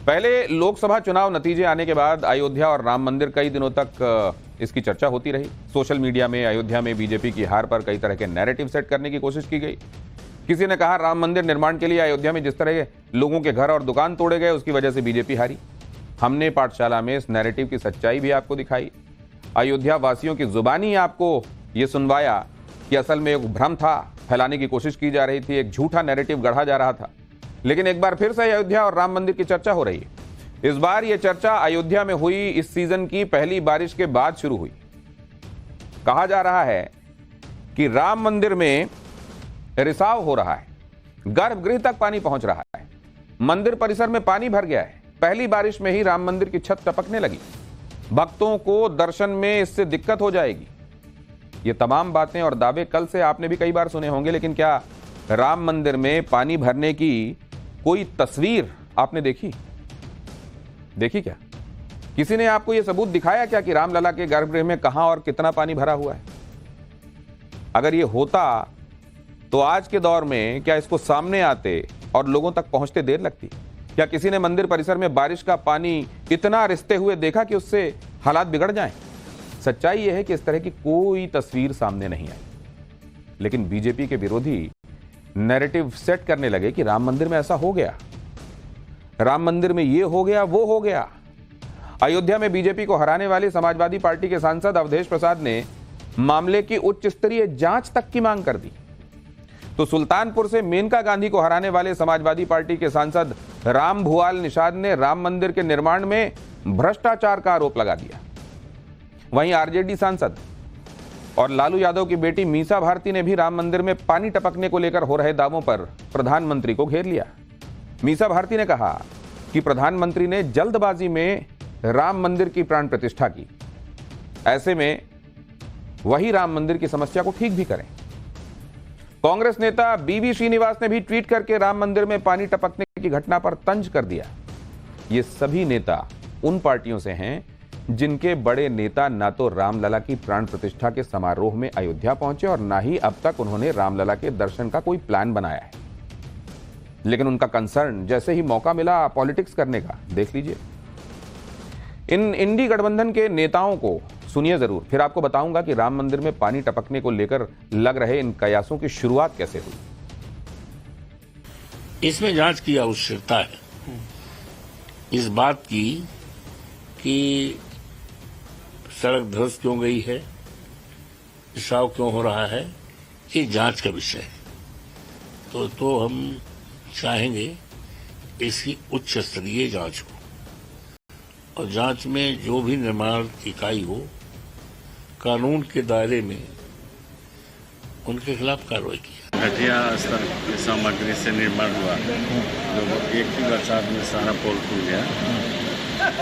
पहले लोकसभा चुनाव नतीजे आने के बाद अयोध्या और राम मंदिर कई दिनों तक इसकी चर्चा होती रही। सोशल मीडिया में अयोध्या में बीजेपी की हार पर कई तरह के नैरेटिव सेट करने की कोशिश की गई। किसी ने कहा राम मंदिर निर्माण के लिए अयोध्या में जिस तरह के लोगों के घर और दुकान तोड़े गए उसकी वजह से बीजेपी हारी। हमने पाठशाला में इस नैरेटिव की सच्चाई भी आपको दिखाई। अयोध्या वासियों की जुबानी आपको ये सुनवाया कि असल में एक भ्रम था, फैलाने की कोशिश की जा रही थी, एक झूठा नैरेटिव गढ़ा जा रहा था। लेकिन एक बार फिर से अयोध्या और राम मंदिर की चर्चा हो रही है। इस बार यह चर्चा अयोध्या में हुई इस सीजन की पहली बारिश के बाद शुरू हुई। कहा जा रहा है कि राम मंदिर में रिसाव हो रहा है, गर्भगृह तक पानी पहुंच रहा है, मंदिर परिसर में पानी भर गया है। पहली बारिश में ही राम मंदिर की छत टपकने लगी। भक्तों को दर्शन में इससे दिक्कत हो जाएगी। ये तमाम बातें और दावे कल से आपने भी कई बार सुने होंगे, लेकिन क्या राम मंदिर में पानी भरने की कोई तस्वीर आपने देखी क्या? किसी ने आपको यह सबूत दिखाया क्या कि रामलला के गर्भगृह में कहां और कितना पानी भरा हुआ है? अगर यह होता तो आज के दौर में क्या इसको सामने आते और लोगों तक पहुंचते देर लगती? क्या किसी ने मंदिर परिसर में बारिश का पानी इतना रिसते हुए देखा कि उससे हालात बिगड़ जाएं? सच्चाई यह है कि इस तरह की कोई तस्वीर सामने नहीं आई। लेकिन बीजेपी के विरोधी नैरेटिव सेट करने लगे कि राम मंदिर में ऐसा हो गया, राम मंदिर में ये हो गया, वो हो गया। अयोध्या में बीजेपी को हराने वाली समाजवादी पार्टी के सांसद अवधेश प्रसाद ने मामले की उच्च स्तरीय जांच तक की मांग कर दी। तो सुल्तानपुर से मेनका गांधी को हराने वाले समाजवादी पार्टी के सांसद राम भुआल निषाद ने राम मंदिर के निर्माण में भ्रष्टाचार का आरोप लगा दिया। वहीं आरजेडी सांसद और लालू यादव की बेटी मीसा भारती ने भी राम मंदिर में पानी टपकने को लेकर हो रहे दावों पर प्रधानमंत्री को घेर लिया। मीसा भारती ने कहा कि प्रधानमंत्री ने जल्दबाजी में राम मंदिर की प्राण प्रतिष्ठा की, ऐसे में वही राम मंदिर की समस्या को ठीक भी करें। कांग्रेस नेता बीवी श्रीनिवास ने भी ट्वीट करके राम मंदिर में पानी टपकने की घटना पर तंज कर दिया। ये सभी नेता उन पार्टियों से हैं जिनके बड़े नेता ना तो रामलला की प्राण प्रतिष्ठा के समारोह में अयोध्या पहुंचे और ना ही अब तक उन्होंने रामलला के दर्शन का कोई प्लान बनाया है। लेकिन उनका कंसर्न जैसे ही मौका मिला पॉलिटिक्स करने का, देख लीजिए। इन इंडी गठबंधन के नेताओं को सुनिए जरूर, फिर आपको बताऊंगा कि राम मंदिर में पानी टपकने को लेकर लग रहे इन कयासों की शुरुआत कैसे हुई। इसमें जांच की आवश्यकता है, इस बात की कि सड़क ध्वस्त क्यों गई है, रिसाव क्यों हो रहा है, ये जांच का विषय है। तो हम चाहेंगे इसकी उच्च स्तरीय जांच हो और जांच में जो भी निर्माण इकाई हो कानून के दायरे में उनके खिलाफ कार्रवाई की। घटिया स्तर की सामग्री से निर्माण हुआ, जो एक ही बरसात में सारा पोल खुल गया।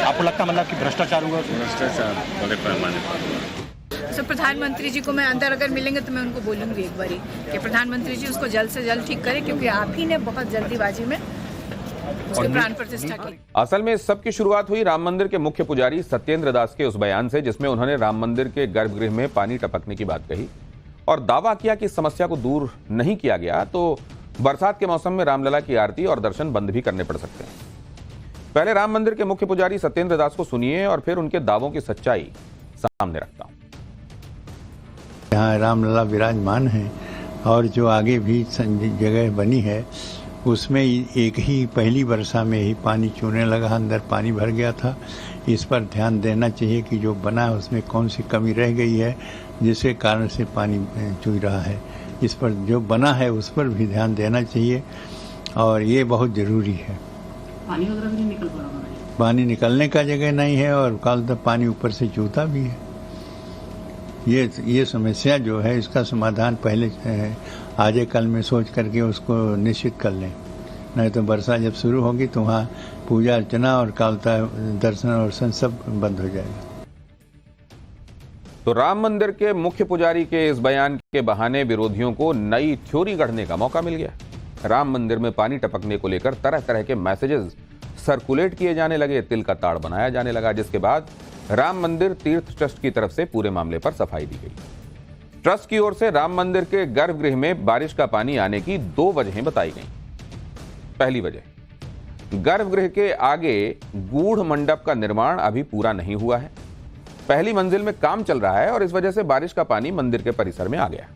आपको लगता मतलब कि भ्रष्टाचार हुआ? भ्रष्टाचार बड़े पैमाने पर हुआ। तो प्रधानमंत्री जी को मैं अंदर अगर मिलेंगे तो मैं उनको बोलूंगी एक बारी कि प्रधानमंत्री जी उसको जल्द से जल्द ठीक करें, क्योंकि आप ही ने बहुत जल्दीबाजी में उसके प्राण प्रतिष्ठा की। असल में इस सब की शुरुआत हुई राम मंदिर के मुख्य पुजारी सत्येंद्र दास के उस बयान से, जिसमें उन्होंने राम मंदिर के गर्भगृह में पानी टपकने की बात कही और दावा किया कि इस समस्या को दूर नहीं किया गया तो बरसात के मौसम में रामलला की आरती और दर्शन बंद भी करने पड़ सकते हैं। पहले राम मंदिर के मुख्य पुजारी सत्येंद्र दास को सुनिए और फिर उनके दावों की सच्चाई सामने रखता हूं। यहाँ रामलला विराजमान है और जो आगे भी जगह बनी है उसमें एक ही पहली वर्षा में ही पानी चूने लगा, अंदर पानी भर गया था। इस पर ध्यान देना चाहिए कि जो बना है उसमें कौन सी कमी रह गई है जिसके कारण से पानी चूई रहा है। इस पर जो बना है उस पर भी ध्यान देना चाहिए और ये बहुत ज़रूरी है। पानी वगैरह भी नहीं निकल पा रहा है। पानी निकलने का जगह नहीं है और कल तक पानी ऊपर से चूता भी है। ये समस्या जो है इसका समाधान पहले आजे कल में सोच करके उसको निश्चित कर लें, नहीं तो वर्षा जब शुरू होगी तो वहाँ पूजा अर्चना और कालता दर्शन और सब बंद हो जाएगा। तो राम मंदिर के मुख्य पुजारी के इस बयान के बहाने विरोधियों को नई थ्योरी गढ़ने का मौका मिल गया। राम मंदिर में पानी टपकने को लेकर तरह तरह के मैसेजेस सर्कुलेट किए जाने लगे, तिल का ताड़ बनाया जाने लगा, जिसके बाद राम मंदिर तीर्थ ट्रस्ट की तरफ से पूरे मामले पर सफाई दी गई। ट्रस्ट की ओर से राम मंदिर के गर्भगृह में बारिश का पानी आने की 2 वजहें बताई गई। पहली वजह, गर्भगृह के आगे गूढ़ मंडप का निर्माण अभी पूरा नहीं हुआ है। पहली मंजिल में काम चल रहा है और इस वजह से बारिश का पानी मंदिर के परिसर में आ गया।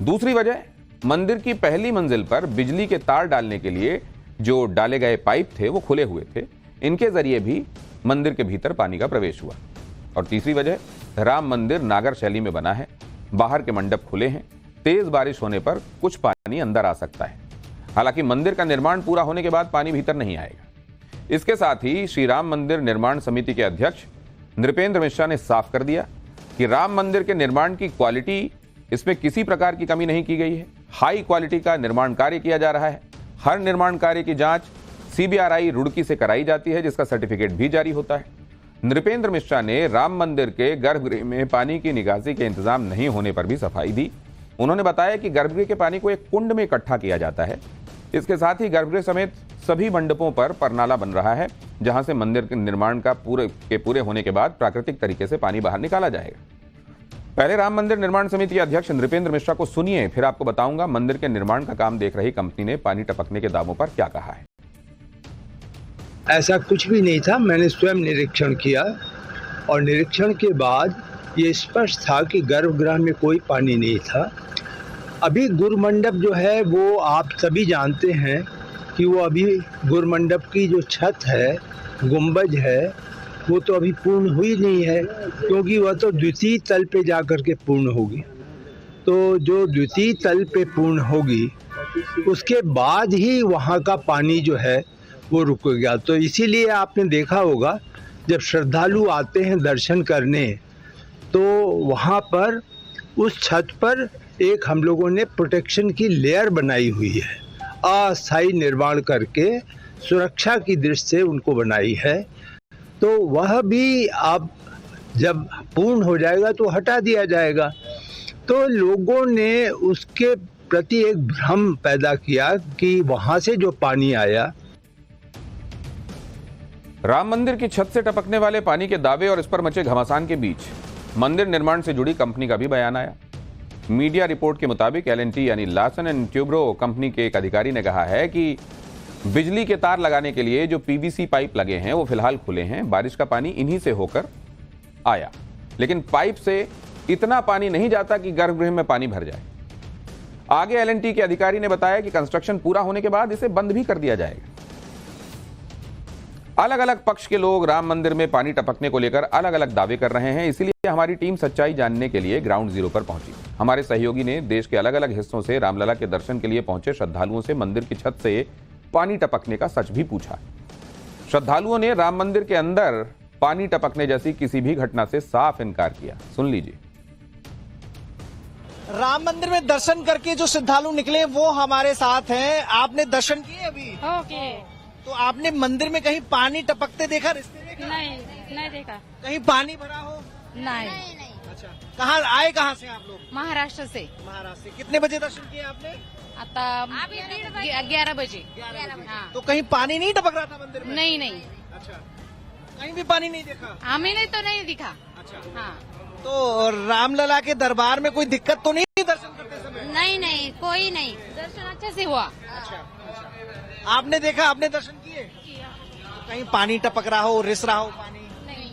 दूसरी वजह, मंदिर की पहली मंजिल पर बिजली के तार डालने के लिए जो डाले गए पाइप थे वो खुले हुए थे, इनके जरिए भी मंदिर के भीतर पानी का प्रवेश हुआ। और तीसरी वजह, राम मंदिर नागर शैली में बना है, बाहर के मंडप खुले हैं, तेज बारिश होने पर कुछ पानी अंदर आ सकता है। हालांकि मंदिर का निर्माण पूरा होने के बाद पानी भीतर नहीं आएगा। इसके साथ ही श्री राम मंदिर निर्माण समिति के अध्यक्ष नृपेंद्र मिश्रा ने साफ कर दिया कि राम मंदिर के निर्माण की क्वालिटी, इसमें किसी प्रकार की कमी नहीं की गई है। हाई क्वालिटी का निर्माण कार्य किया जा रहा है। हर निर्माण कार्य की जांच CBRI रुड़की से कराई जाती है, जिसका सर्टिफिकेट भी जारी होता है। नृपेंद्र मिश्रा ने राम मंदिर के गर्भगृह में पानी की निकासी के इंतजाम नहीं होने पर भी सफाई दी। उन्होंने बताया कि गर्भगृह के पानी को एक कुंड में इकट्ठा किया जाता है। इसके साथ ही गर्भगृह समेत सभी मंडपों पर परनाला बन रहा है, जहां से मंदिर के निर्माण का पूरे होने के बाद प्राकृतिक तरीके से पानी बाहर निकाला जाएगा। पहले राम मंदिर निर्माण समिति के अध्यक्ष नृपेंद्र मिश्रा को सुनिए, फिर आपको बताऊंगा मंदिर के निर्माण का काम देख रही कंपनी ने पानी टपकने के दावों पर क्या कहा है। ऐसा कुछ भी नहीं था। मैंने स्वयं निरीक्षण किया और निरीक्षण के बाद ये स्पष्ट था कि गर्भगृह में कोई पानी नहीं था। अभी गुरुमंडप जो है वो आप सभी जानते हैं कि वो अभी गुरुमंडप की जो छत है, गुंबज है, वो तो अभी पूर्ण हुई नहीं है, क्योंकि वह तो द्वितीय तल पे जा कर के पूर्ण होगी। तो जो द्वितीय तल पे पूर्ण होगी उसके बाद ही वहाँ का पानी जो है वो रुकेगा। तो इसीलिए आपने देखा होगा जब श्रद्धालु आते हैं दर्शन करने तो वहाँ पर उस छत पर एक हम लोगों ने प्रोटेक्शन की लेयर बनाई हुई है, अस्थायी निर्माण करके सुरक्षा की दृष्टि से उनको बनाई है। तो वह भी अब जब पूर्ण हो जाएगा तो हटा दिया जाएगा। तो लोगों ने उसके प्रति एक भ्रम पैदा किया कि वहाँ से जो पानी आया। राम मंदिर की छत से टपकने वाले पानी के दावे और इस पर मचे घमासान के बीच मंदिर निर्माण से जुड़ी कंपनी का भी बयान आया। मीडिया रिपोर्ट के मुताबिक L&T यानी लार्सन एंड ट्यूब्रो कंपनी के एक अधिकारी ने कहा है कि बिजली के तार लगाने के लिए जो PVC पाइप लगे हैं वो फिलहाल खुले हैं। बारिश का पानी इन्हीं से होकर आया, लेकिन पाइप से इतना पानी नहीं जाता कि गर्भगृह में पानी भर जाए। आगे L&T के अधिकारी ने बताया कि कंस्ट्रक्शन पूरा होने के बाद इसे बंद भी कर दिया जाएगा। अलग अलग पक्ष के लोग राम मंदिर में पानी टपकने को लेकर अलग अलग दावे कर रहे हैं, इसीलिए हमारी टीम सच्चाई जानने के लिए ग्राउंड जीरो पर पहुंची। हमारे सहयोगी ने देश के अलग अलग हिस्सों से रामलला के दर्शन के लिए पहुंचे श्रद्धालुओं से मंदिर की छत से पानी टपकने का सच भी पूछा। श्रद्धालुओं ने राम मंदिर के अंदर पानी टपकने जैसी किसी भी घटना से साफ इनकार किया। सुन लीजिए। राम मंदिर में दर्शन करके जो श्रद्धालु निकले वो हमारे साथ हैं। आपने दर्शन किए अभी? ओके। तो आपने मंदिर में कहीं पानी टपकते देखा, रिश्ते देखा? नहीं देखा। कहीं पानी भरा हो? नहीं। अच्छा, कहाँ आए, कहाँ से आप लोग? महाराष्ट्र से। महाराष्ट्र से। कितने बजे दर्शन किए आपने? आता 11 बजे। हाँ। तो कहीं पानी नहीं टपक रहा था मंदिर में? नहीं। अच्छा, कहीं भी पानी नहीं देखा? हमें नहीं तो नहीं दिखा। अच्छा, हाँ। तो रामलला के दरबार में कोई दिक्कत तो नहीं दर्शन करते समय? नहीं, कोई नहीं। दर्शन अच्छे से हुआ। अच्छा, आपने देखा, आपने दर्शन किए? कहीं पानी टपक रहा हो, रिस रहा हो पानी? नहीं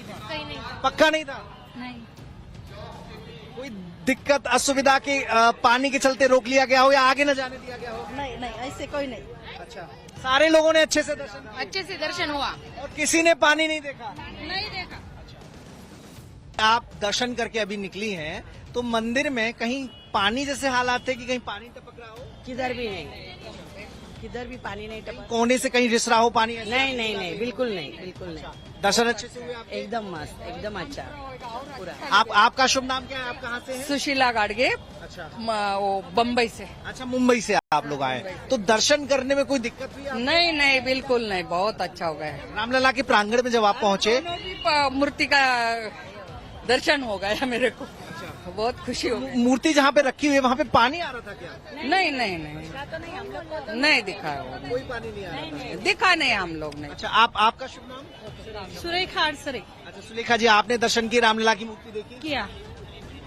था। कहीं नहीं था। पक्का नहीं था? नहीं। कोई दिक्कत असुविधा के पानी के चलते रोक लिया गया हो या आगे न जाने दिया गया हो? नहीं, ऐसे कोई नहीं। अच्छा, सारे लोगों ने अच्छे से दर्शन किया? अच्छे से दर्शन हुआ और किसी ने पानी नहीं देखा? नहीं देखा। आप दर्शन करके अभी निकली हैं तो मंदिर में कहीं पानी जैसे हालात है कि कहीं पानी टपक रहा हो? किधर भी नहीं, किधर भी पानी नहीं टपक। कोने से कहीं रिस रहा हो पानी? नहीं, बिल्कुल नहीं। दर्शन अच्छे से हुए आपके? एकदम मस्त, एकदम अच्छा पूरा। आपका शुभ नाम क्या है? आप कहाँ से हैं? सुशीला गाडगे। अच्छा, वो बम्बई से। अच्छा, मुंबई से आप लोग आए। तो दर्शन करने में कोई दिक्कत हुई आपको? नहीं, बिल्कुल नहीं, बहुत अच्छा हो गया। रामलला के प्रांगण में जब आप पहुँचे? मूर्ति का दर्शन हो गया मेरे को। बहुत खुशी हो गई। मूर्ति जहाँ पे रखी हुई है वहाँ पे पानी आ रहा था क्या? नहीं दिखा। कोई पानी नहीं आ रहा? दिखा नहीं हम लोग ने। अच्छा, आपका शुभ नाम? सुरेखा। अच्छा, सुलेखा जी, आपने दर्शन किया, रामलला की मूर्ति देखी? किया।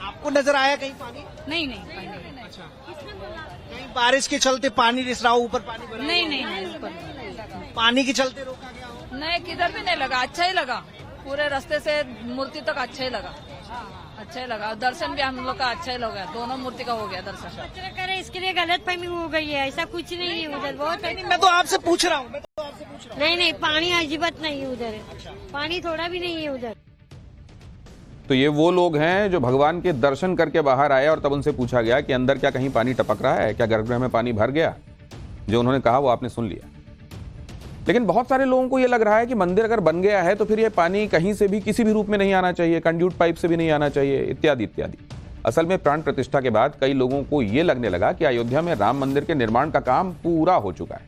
आपको नजर आया कहीं पानी? नहीं पानी। अच्छा, कहीं बारिश के चलते पानी रिस रहा हो, ऊपर पानी भरा नहीं नहीं नहीं ऊपर पानी के चलते रोका गया हो? नहीं, किधर भी नहीं लगा, अच्छा ही लगा। पूरे रास्ते से मूर्ति तक अच्छा ही लगा, अच्छा ही लगा। दर्शन भी हम लोग का अच्छा ही लगा, दोनों मूर्ति का हो गया दर्शन। करे इसके लिए गलत फहमी हो गई है, ऐसा कुछ नहीं है उधर। बहुत मैं तो आपसे पूछ रहा हूँ, नहीं नहीं, पानी अजीबत नहीं है उधर, पानी थोड़ा भी नहीं है उधर। तो ये वो लोग हैं जो भगवान के दर्शन करके बाहर आए और तब उनसे पूछा गया कि अंदर क्या कहीं पानी टपक रहा है, क्या गर्भगृह में पानी भर गया। जो उन्होंने कहा वो आपने सुन लिया। लेकिन बहुत सारे लोगों को ये लग रहा है कि मंदिर अगर बन गया है तो फिर ये पानी कहीं से भी किसी भी रूप में नहीं आना चाहिए, कंड्यूट पाइप से भी नहीं आना चाहिए, इत्यादि इत्यादि। असल में प्राण प्रतिष्ठा के बाद कई लोगों को ये लगने लगा कि अयोध्या में राम मंदिर के निर्माण का काम पूरा हो चुका है।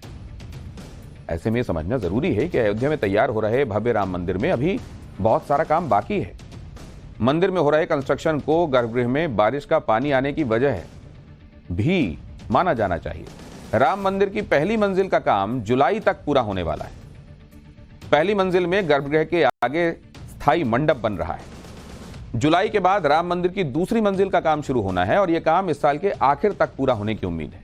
ऐसे में समझना जरूरी है कि अयोध्या में तैयार हो रहे भव्य राम मंदिर में अभी बहुत सारा काम बाकी है। मंदिर में हो रहे कंस्ट्रक्शन को गर्भगृह में बारिश का पानी आने की वजह भी माना जाना चाहिए। राम मंदिर की पहली मंजिल का काम जुलाई तक पूरा होने वाला है। पहली मंजिल में गर्भगृह के आगे स्थायी मंडप बन रहा है। जुलाई के बाद राम मंदिर की दूसरी मंजिल का काम शुरू होना है और यह काम इस साल के आखिर तक पूरा होने की उम्मीद है।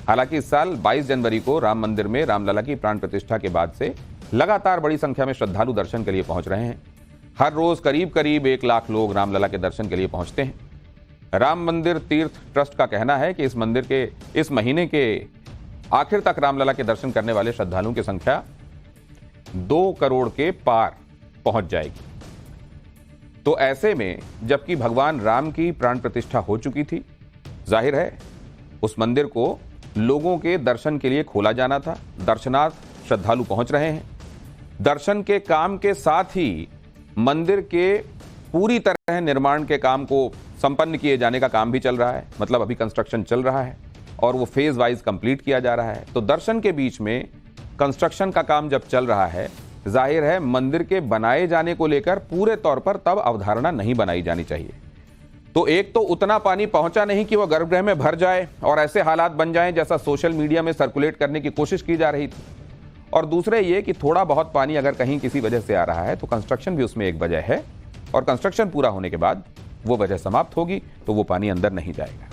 हालांकि इस साल 22 जनवरी को राम मंदिर में रामलला की प्राण प्रतिष्ठा के बाद से लगातार बड़ी संख्या में श्रद्धालु दर्शन के लिए पहुंच रहे हैं। हर रोज करीब करीब 1 लाख लोग रामलला के दर्शन के लिए पहुंचते हैं। राम मंदिर तीर्थ ट्रस्ट का कहना है कि इस मंदिर के इस महीने के आखिर तक रामलला के दर्शन करने वाले श्रद्धालुओं की संख्या 2 करोड़ के पार पहुंच जाएगी। तो ऐसे में जबकि भगवान राम की प्राण प्रतिष्ठा हो चुकी थी, जाहिर है उस मंदिर को लोगों के दर्शन के लिए खोला जाना था। दर्शनार्थ श्रद्धालु पहुंच रहे हैं। दर्शन के काम के साथ ही मंदिर के पूरी तरह निर्माण के काम को संपन्न किए जाने का काम भी चल रहा है। मतलब अभी कंस्ट्रक्शन चल रहा है और वो फेज वाइज कंप्लीट किया जा रहा है। तो दर्शन के बीच में कंस्ट्रक्शन का काम जब चल रहा है, जाहिर है मंदिर के बनाए जाने को लेकर पूरे तौर पर तब अवधारणा नहीं बनाई जानी चाहिए। तो एक तो उतना पानी पहुंचा नहीं कि वह गर्भगृह में भर जाए और ऐसे हालात बन जाएं जैसा सोशल मीडिया में सर्कुलेट करने की कोशिश की जा रही थी, और दूसरे ये कि थोड़ा बहुत पानी अगर कहीं किसी वजह से आ रहा है तो कंस्ट्रक्शन भी उसमें एक वजह है, और कंस्ट्रक्शन पूरा होने के बाद वो वजह समाप्त होगी तो वो पानी अंदर नहीं जाएगा।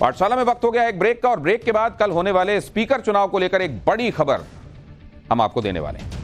पाठशाला में वक्त हो गया एक ब्रेक का, और ब्रेक के बाद कल होने वाले स्पीकर चुनाव को लेकर एक बड़ी खबर हम आपको देने वाले हैं।